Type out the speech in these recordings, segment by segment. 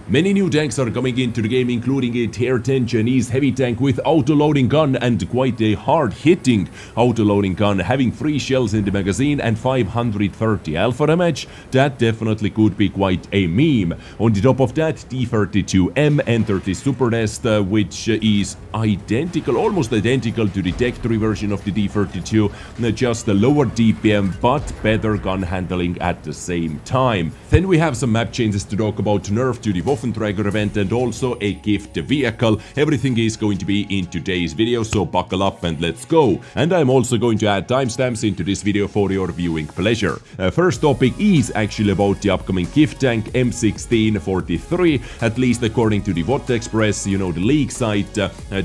Many new tanks are coming into the game, including a tier 10 Chinese heavy tank with autoloading gun and quite a hard-hitting autoloading gun, having 3 shells in the magazine and 530 alpha damage. That definitely could be quite a meme. On the top of that, T32M entered the supertest, which is identical, almost identical to the Tech 3 version of the D32, just a lower DPM but better gun handling at the same time. Then we have some map changes to talk about, nerf to the Waffenträger event, and also a gift vehicle. Everything is going to be in today's video, so buckle up and let's go. And I'm also going to add timestamps into this video for your viewing pleasure. First topic is actually about the upcoming gift tank M1643, at least according to the WotExpress, you know, the leak site.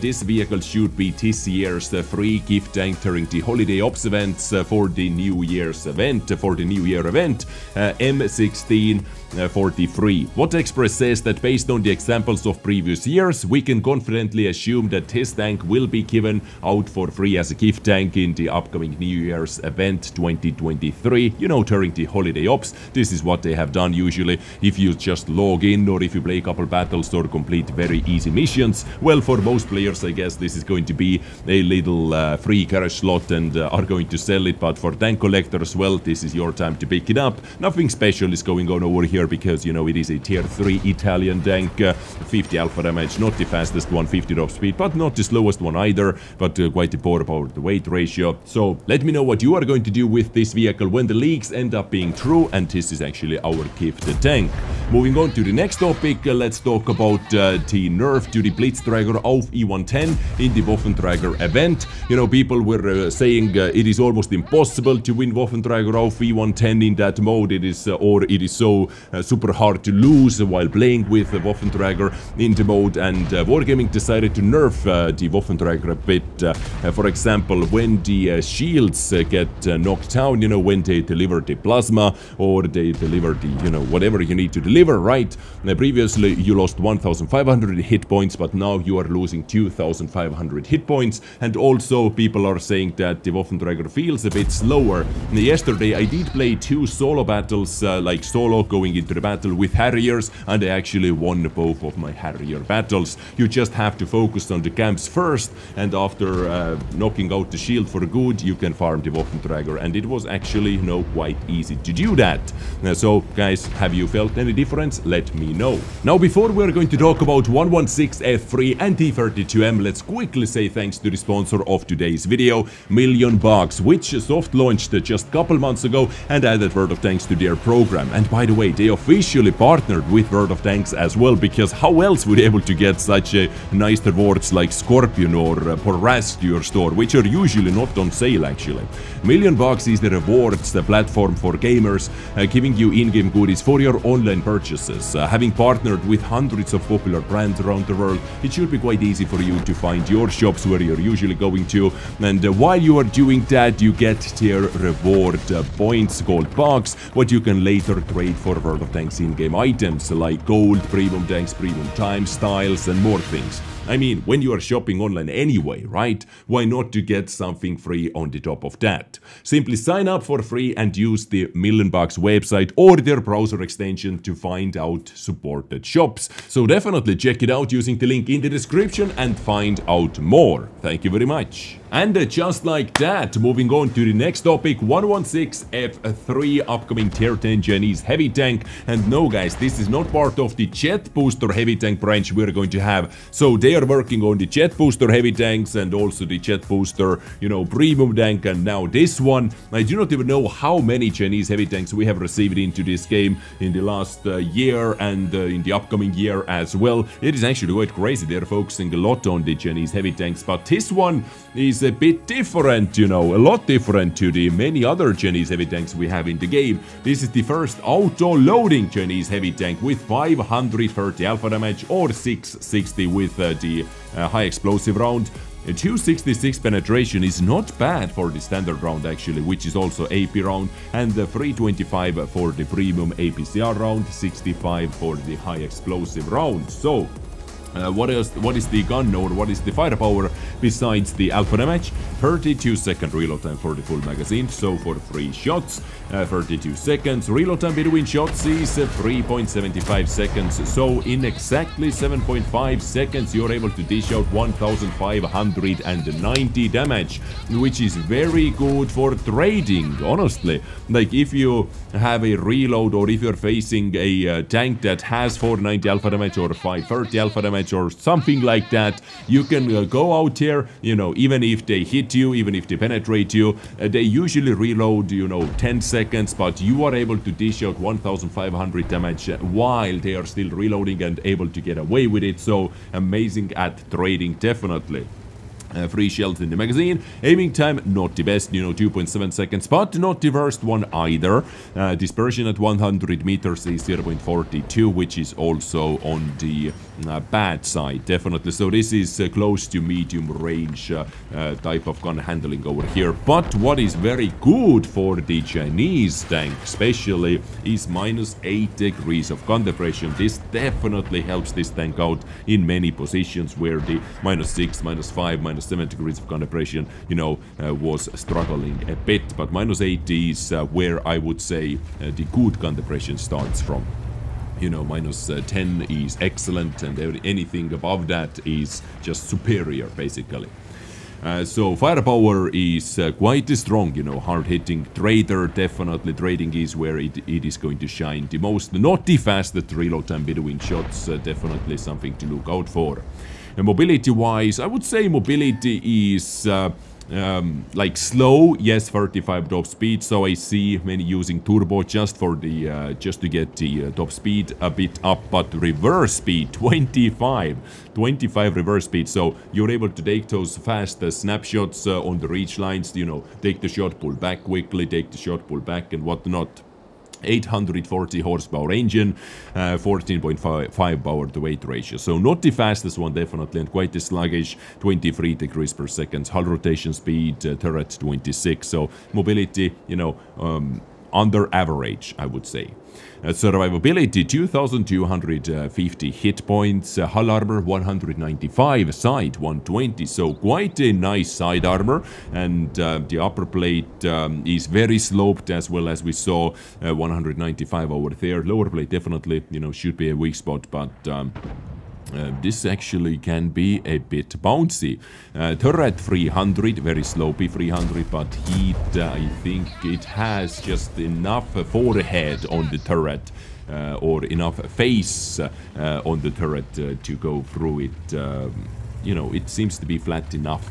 This vehicle should be this year's free gift tank during the holiday ops events for the New Year's event, M1643. WotExpress says that based on the examples of previous years, we can confidently assume that this tank will be given out for free as a gift tank in the upcoming New Year's event 2023, you know, during the holiday ops. This is what they have done usually. If you just log in or if you play a couple battles or complete very easy missions, well, for most players I guess this is going to be a little free garage slot and are going to sell it, but for tank collectors, well, this is your time to pick it up. Nothing special is going on over here because, you know, it is a tier 3 Italian tank, 50 alpha damage, not the fastest one, 50 top speed, but not the slowest one either, but quite a poor about the weight ratio. So let me know what you are going to do with this vehicle when the leaks end up being true, and this is actually our gift tank. Moving on to the next topic, let's talk about the nerf to the Blitzträger auf E110 in the Waffenträger event. You know, people were saying it is almost impossible to win Waffenträger auf E110 in that mode. It is so super hard to lose while playing with Waffenträger in the mode, and Wargaming decided to nerf the Waffenträger a bit. For example, when the shields get knocked down, you know, when they deliver the plasma or they deliver the, you know, whatever you need to deliver, right? Previously you lost 1500 hit points, but now you are losing 2500 hit points, and also people are saying that the Waffenträger feels a bit slower. Yesterday I did play 2 solo battles, like solo going into the battle with Harriers, and I actually won both of my Harrier battles. You just have to focus on the camps first, and after knocking out the shield for good, you can farm the Waffenträger, and it was actually, you know, quite easy to do that. So guys, have you felt any difference? Let me know. Now, before we're going to talk about 116F3 and T32M, let's quickly say thanks to the sponsor of today's video, $1,000,000, which soft launched just a couple months ago and added World of Tanks to their program. And by the way, they officially partnered with World of Tanks as well, because how else would they able to get such nice rewards like Scorpion or Porras to your store, which are usually not on sale actually. $1,000,000 is the rewards, the platform for gamers, giving you in-game goodies for your online purchases. Having partnered with hundreds of popular brands around the world, it should be quite easy for you to find your shops where you're usually going to, and while you are doing that, you get their reward points called bucks, what you can later trade for World of Tanks in-game items like gold, premium tanks, premium time, styles, and more things. I mean, when you are shopping online anyway, right? Why not to get something free on the top of that? Simply sign up for free and use the $1,000,000 website or their browser extension to find out supported shops. So definitely check it out using the link in the description and find out more. Thank you very much. And just like that, moving on to the next topic, 116F3 upcoming tier 10 Chinese heavy tank. And no guys, this is not part of the jet booster heavy tank branch we're going to have. So they are working on the jet booster heavy tanks and also the jet booster, you know, premium tank, and now this one. I do not even know how many Chinese heavy tanks we have received into this game in the last year and in the upcoming year as well. It is actually quite crazy. They're focusing a lot on the Chinese heavy tanks, but this one is a bit different, you know, a lot different to the many other Chinese heavy tanks we have in the game. This is the first auto-loading Chinese heavy tank with 530 alpha damage or 660 with the high explosive round. A 266 penetration is not bad for the standard round actually, which is also AP round, and 325 for the premium APCR round, 65 for the high explosive round. So What is the gun or what is the firepower besides the alpha damage? 32-second reload time for the full magazine, so for 3 shots, 32 seconds. Reload time between shots is 3.75 seconds, so in exactly 7.5 seconds you're able to dish out 1590 damage, which is very good for trading, honestly. Like, if you have a reload or if you're facing a tank that has 490 alpha damage or 530 alpha damage or something like that, you can go out here, you know, even if they hit you, even if they penetrate you, they usually reload, you know, 10 seconds, but you are able to dish out 1500 damage while they are still reloading and able to get away with it. So amazing at trading, definitely. 3 shells in the magazine. Aiming time, not the best, you know, 2.7 seconds, but not the worst one either. Dispersion at 100 meters is 0.42, which is also on the bad side, definitely. So this is close to medium range type of gun handling over here. But what is very good for the Chinese tank, especially, is -8 degrees of gun depression. This definitely helps this tank out in many positions where the -6, -5, -7 degrees of gun depression, you know, was struggling a bit. But -8 is where I would say the good gun depression starts from. You know, -10 is excellent, and anything above that is just superior, basically. So firepower is quite strong, you know, hard-hitting. Trader, definitely. Trading is where it is going to shine the most. Not the fastest reload time between shots, definitely something to look out for. Mobility-wise, I would say mobility is like slow, yes, 35 top speed, so I see many using turbo just for the just to get the top speed a bit up, but reverse speed 25 reverse speed, so you're able to take those fast snapshots on the reach lines, you know, take the shot, pull back quickly, take the shot, pull back, and whatnot. 840 horsepower engine, 14.5 power to weight ratio. So not the fastest one, definitely, and quite sluggish. 23 degrees per second. Hull rotation speed, turret 26. So mobility, you know, under average, I would say. Survivability, 2250 hit points, hull armor 195, side 120, so quite a nice side armor, and the upper plate is very sloped, as well as we saw 195 over there. Lower plate definitely, you know, should be a weak spot, but this actually can be a bit bouncy. Turret 300, very slopey 300, but heat, I think it has just enough forehead on the turret, or enough face on the turret to go through it. You know, it seems to be flat enough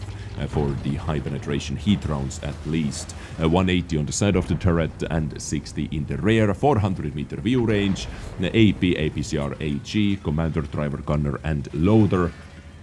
for the high penetration heat rounds, at least. 180 on the side of the turret and 60 in the rear. 400 meter view range. AP, APCR, AG, commander, driver, gunner, and loader.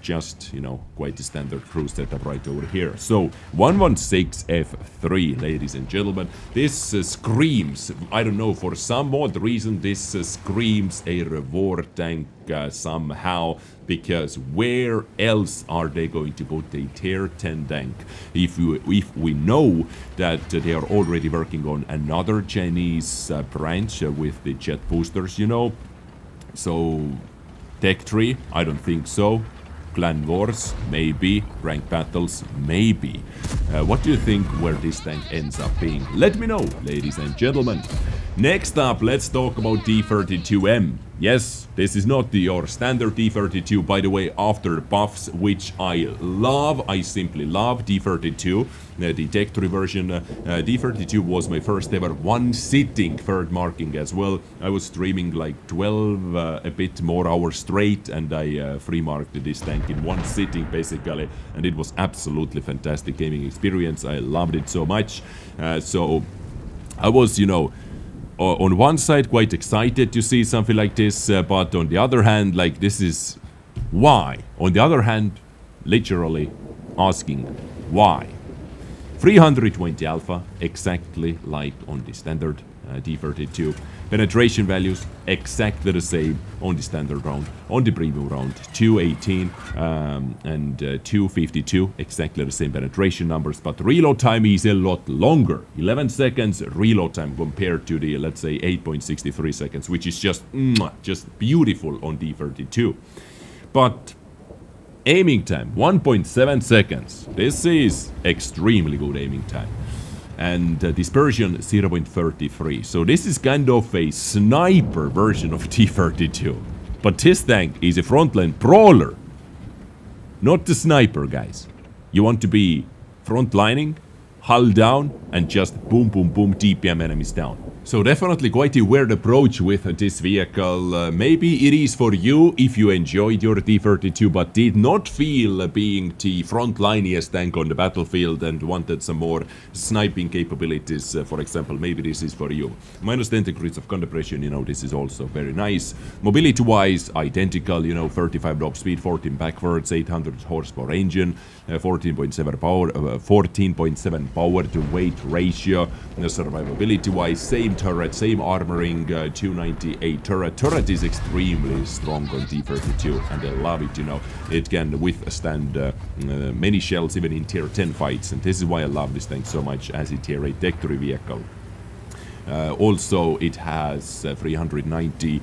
Just, you know, quite a standard cruise setup right over here. So 116F3, ladies and gentlemen. This screams, I don't know, for some odd reason, this screams a reward tank somehow, because where else are they going to put a tier 10 tank if we know that they are already working on another Chinese branch with the jet boosters, you know? So tech tree, I don't think so. Clan wars, maybe. Rank battles, maybe. What do you think where this tank ends up being? Let me know, ladies and gentlemen. Next up, let's talk about T32M. Yes, this is not your standard T32, by the way, after buffs, which I love. I simply love T32, the tech tree version. T32 was my first ever one-sitting third marking as well. I was streaming like 12 a bit more hours straight, and I free marked this tank in one sitting, basically, and it was absolutely fantastic gaming experience. I loved it so much. So I was, you know, on one side quite excited to see something like this, but on the other hand, like, this is why. On the other hand, literally asking why. 320 alpha, exactly like on the standard T32. Penetration values exactly the same on the standard round, on the premium round, 218 and 252, exactly the same penetration numbers, but reload time is a lot longer. 11 seconds reload time compared to the, let's say, 8.63 seconds, which is just beautiful on T32. But aiming time, 1.7 seconds. This is extremely good aiming time. And dispersion, 0.33. So this is kind of a sniper version of T32. But this tank is a frontline brawler. Not the sniper, guys. You want to be frontlining, hull down, and just boom, boom, boom, TPM enemies down. So definitely quite a weird approach with this vehicle. Maybe it is for you if you enjoyed your T32 but did not feel being the frontlineiest tank on the battlefield and wanted some more sniping capabilities, for example. Maybe this is for you. Minus 10 degrees of compression, you know, this is also very nice. Mobility wise, identical, you know, 35 top speed, 14 backwards, 800 horsepower engine, 14.7 power, 14.7 power to weight ratio. Survivability wise, same turret, same armoring, 298 turret. Turret is extremely strong on T32 and I love it, you know. It can withstand many shells even in tier 10 fights, and this is why I love this tank so much as a tier 8 tech 3 vehicle. Also it has 390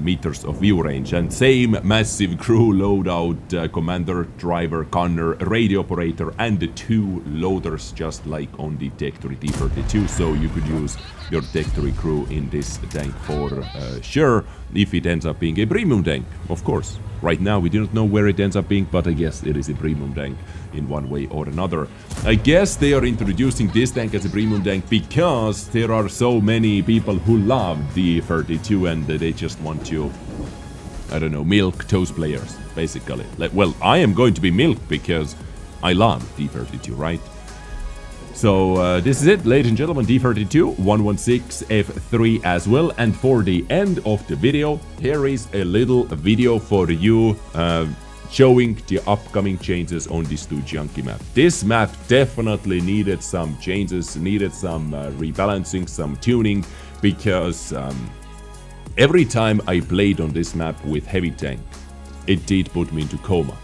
meters of view range and same massive crew loadout, commander, driver, gunner, radio operator and the 2 loaders just like on the Tech 3 T32, so you could use your Tech 3 crew in this tank for sure if it ends up being a premium tank, of course. Right now we do not know where it ends up being, but I guess it is a premium tank in one way or another. I guess they are introducing this tank as a premium tank because there are so many people who love the 32 and they just want to, I don't know, milk those players, basically. Well, I am going to be milked because I love D32, right? So this is it, ladies and gentlemen, D32 116F3 as well. And for the end of the video, here is a little video for you showing the upcoming changes on the Studzianki map. This map definitely needed some changes, needed some rebalancing, some tuning, because every time I played on this map with heavy tank, it did put me into coma.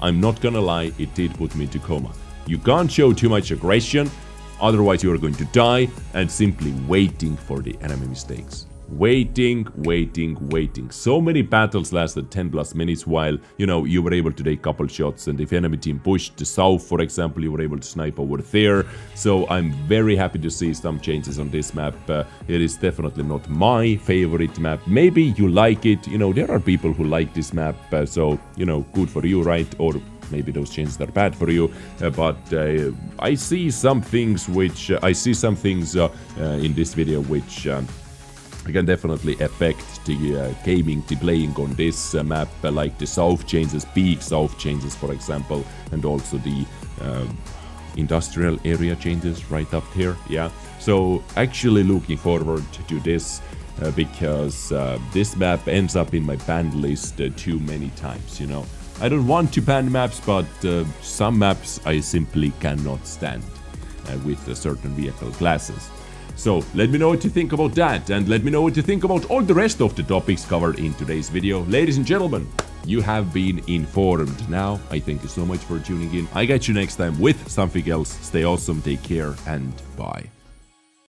I'm not gonna lie, it did put me into coma. You can't show too much aggression, otherwise you are going to die, and simply waiting for the enemy mistakes. Waiting. So many battles lasted 10 plus minutes while, you know, you were able to take a couple shots, and if enemy team pushed to south, for example, you were able to snipe over there. So I'm very happy to see some changes on this map. It is definitely not my favorite map. Maybe you like it, you know, there are people who like this map, so, you know, good for you, right? Or maybe those changes are bad for you, but I see some things which in this video which can definitely affect the gaming, the playing on this map, like the south changes, big south changes, for example, and also the industrial area changes right up here. Yeah, so actually looking forward to this because this map ends up in my banned list too many times, you know. I don't want to ban maps, but some maps I simply cannot stand with certain vehicle classes. So let me know what you think about that, and let me know what you think about all the rest of the topics covered in today's video. Ladies and gentlemen, you have been informed. Now, I thank you so much for tuning in. I catch you next time with something else. Stay awesome, take care, and bye.